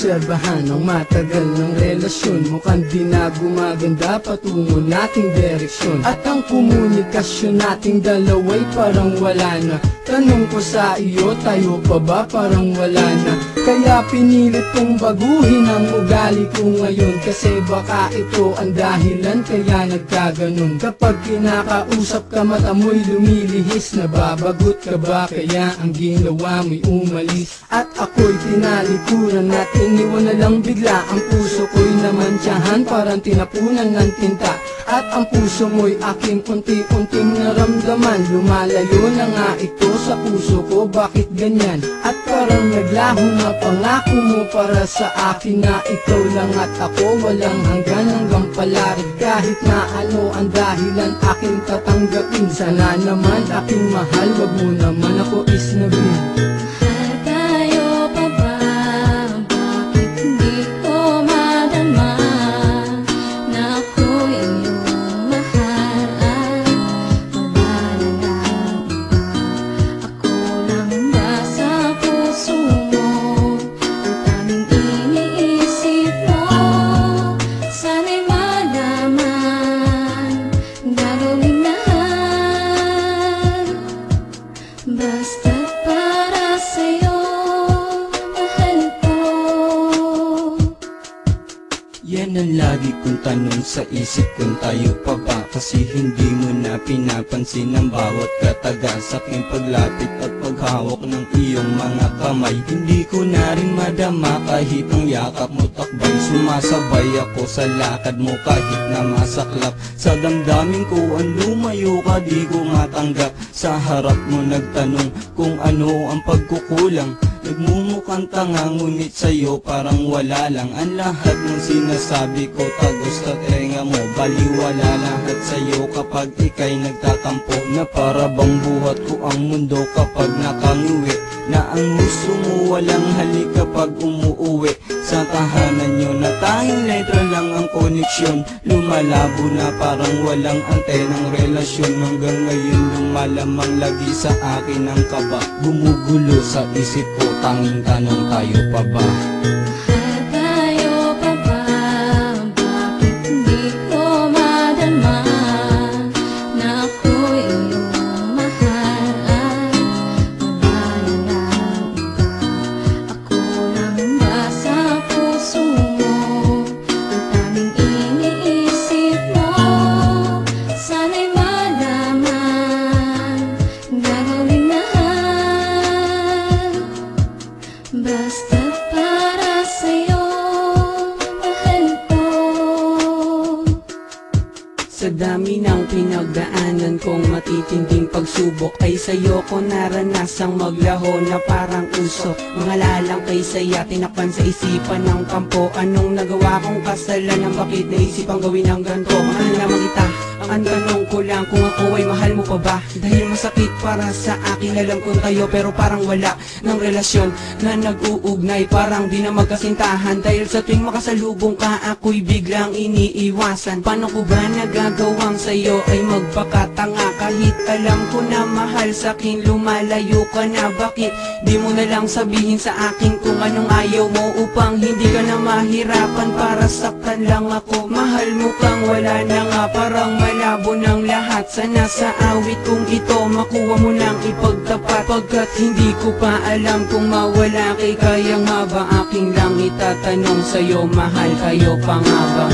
naobserbahan ang matagal ng relasyon. Mukhang di na gumaganda patungo nating direksyon. At ang komunikasyon nating dalawa'y parang wala na. Tanong ko sa iyo, tayo pa ba parang wala na? Kaya pinilit kong baguhin ang ugali ko ngayon, kasi baka ito ang dahilan kaya nagkaganon. Kapag kinakausap ka mata mo'y lumilihis, nababagot ka ba kaya ang ginawa mo'y umalis? At ako'y tinalikuran at iniwan na lang bigla. Ang puso ko'y namantsahan, parang tinapunan ng tinta. At ang puso mo'y aking unti-unting naramdaman. Lumalayo na nga ito sa puso ko, bakit ganyan? At parang naglaho na pangako mo para sa akin na ikaw lang at ako walang hanggang palarig. Kahit na ano ang dahilan aking tatanggapin, sana naman aking mahal, wag mo naman ako isnabin. Basta't para sa'yo, mahal ko. Yan ang lagi kong tanong sa isip kung tayo pa ba. Kasi hindi mo na pinapansin ang bawat kataga sa aking paglapit at paghawak ng iyong mga kamay. Hindi ko na rin madama kahit ang yakap mo takbay. Sumasabay ako sa lakad mo kahit na masaklap. Sa damdamin ko ang lumayo ka di ko matanggap. Sa harap mo nagtanong kung ano ang pagkukulang. Nagmumukhang tanga ngunit sa'yo parang wala lang. Ang lahat ng sinasabi ko tagos sa tenga mo. Baliwala lahat sa'yo kapag ika'y nagtatampo. Na para bang buhat ko ang mundo kapag nakangiwi. Na ang gusto mo walang halik kapag umuuwi. Sa tahanan nyo na tanging letra lang ang koneksyon. Lumalabo na parang walang antenang relasyon. Hanggang ngayon lumalamang lagi sa akin ang kaba. Gumugulo sa isip ko, tanging tanong tayo pa ba? Basta't para sa'yo, mahal ko. Sa dami ng pinagdaanan kong matitinding pagsubok, ay sa'yo ko naranasang maglaho na parang usok. Mga lalang kay saya, tinakpan sa isipan ng kampo. Anong nagawa kong kasalanan, bakit naisipang gawin ang ganito? Mahal naman kita, ang tanong ko lang kung ako ay mahal mo pa ba? Dahil masakit para sa akin, alam kong tayo pero parang wala ng relasyon na nag-uugnay. Parang di na magkasintahan dahil sa tuwing makasalubong ka ako'y biglang iniiwasan. Paano ko ba nagagawang sa'yo ay magpakatanga? Kahit alam ko na mahal sa'kin, lumalayo ka na. Bakit di mo na lang sabihin sa akin kung anong ayaw mo, upang hindi ka na mahirapan para saktan lang ako? Mahal mo kang wala na nga, parang malabo ng lahat. Sana sa awit kong ito makuha mo nang ipagtapat, pagkat hindi ko pa alam kung mawala kay kayang nga ba? Aking lang itatanong sa'yo, mahal kayo pa nga ba?